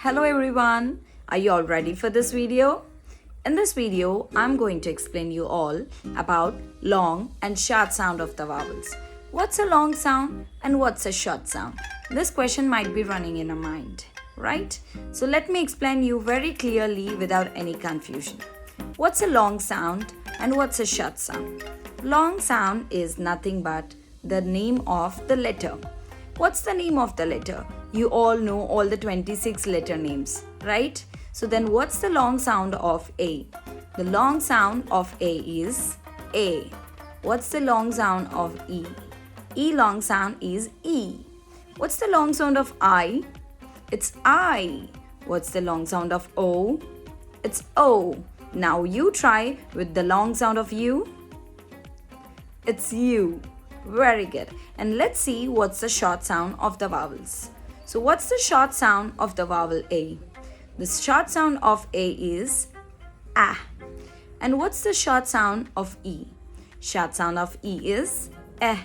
Hello everyone, are you all ready for this video? In this video, I'm going to explain you all about long and short sound of the vowels. What's a long sound and what's a short sound? This question might be running in your mind, right? So let me explain you very clearly without any confusion. What's a long sound and what's a short sound? Long sound is nothing but the name of the letter. What's the name of the letter? You all know all the 26 letter names, right? So then what's the long sound of A? The long sound of A is A. What's the long sound of E? E long sound is E. What's the long sound of I? It's I. What's the long sound of O? It's O. Now you try with the long sound of U. It's U. Very good. And let's see what's the short sound of the vowels. So what's the short sound of the vowel A? The short sound of A is A. And what's the short sound of E? Short sound of E is Eh.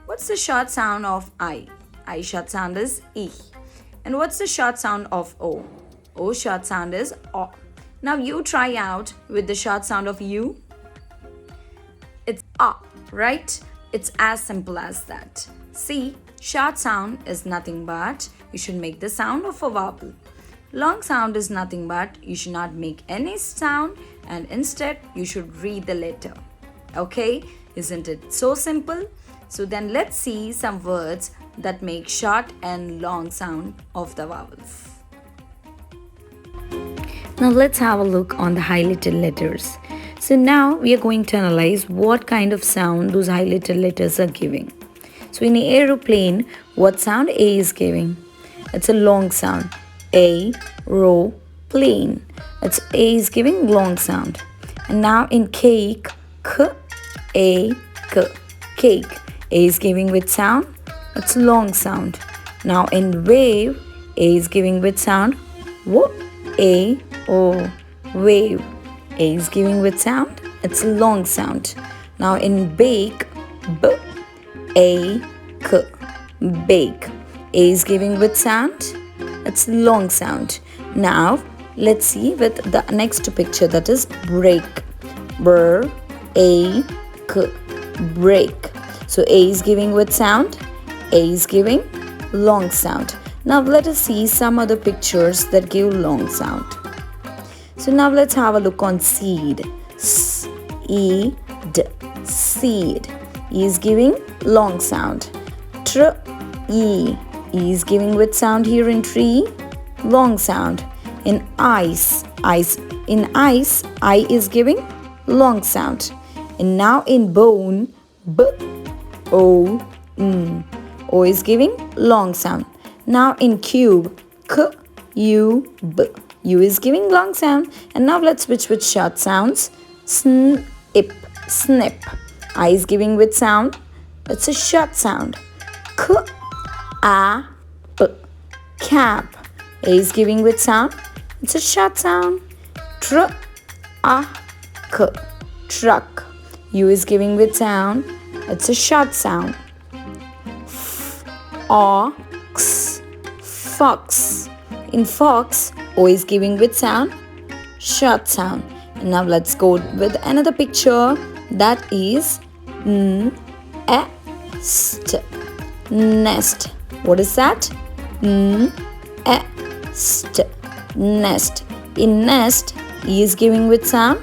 What's the short sound of I? I short sound is E. And what's the short sound of O? O short sound is O. Now you try out with the short sound of U. It's A, right? It's as simple as that. See, short sound is nothing but you should make the sound of a vowel. Long sound is nothing but you should not make any sound and instead you should read the letter. Okay, isn't it so simple? So then let's see some words that make short and long sound of the vowels. Now let's have a look on the highlighted letters. So now we are going to analyze what kind of sound those highlighted letters are giving. So in an aeroplane, what sound A is giving? It's a long sound. A, ro, plane. It's A is giving long sound. And now in cake, k, a, k, cake. A is giving with sound. It's long sound. Now in wave, A is giving with sound. W, a, o, wave. A is giving with sound. It's long sound. Now in bake, b, a, k, bake. A is giving with sound. It's long sound. Now let's see with the next picture, that is break. Br, a, k, break. So A is giving with sound. A is giving long sound. Now let us see some other pictures that give long sound. So now let's have a look on seed. S, E, D, seed. E is giving long sound. Tr, E. E is giving with sound here in tree. Long sound. In ice. Ice. In ice, I is giving long sound. And now in bone, B, O, N. O is giving long sound. Now in cube, K, U, B. U is giving long sound. And now let's switch with short sounds. Snip, snip. I is giving with sound. It's a short sound. K, a, p, cap. A is giving with sound. It's a short sound. Tr, a, k, truck. U is giving with sound. It's a short sound. F, ox, fox. In fox, O is giving with sound. Short sound. And now let's go with another picture. That is nest. Nest. What is that? Nest. Nest. In nest, E is giving with sound.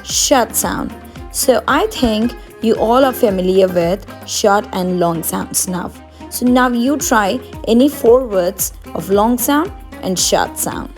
Short sound. So I think you all are familiar with short and long sounds now. So now you try any 4 words of long sound and short sound.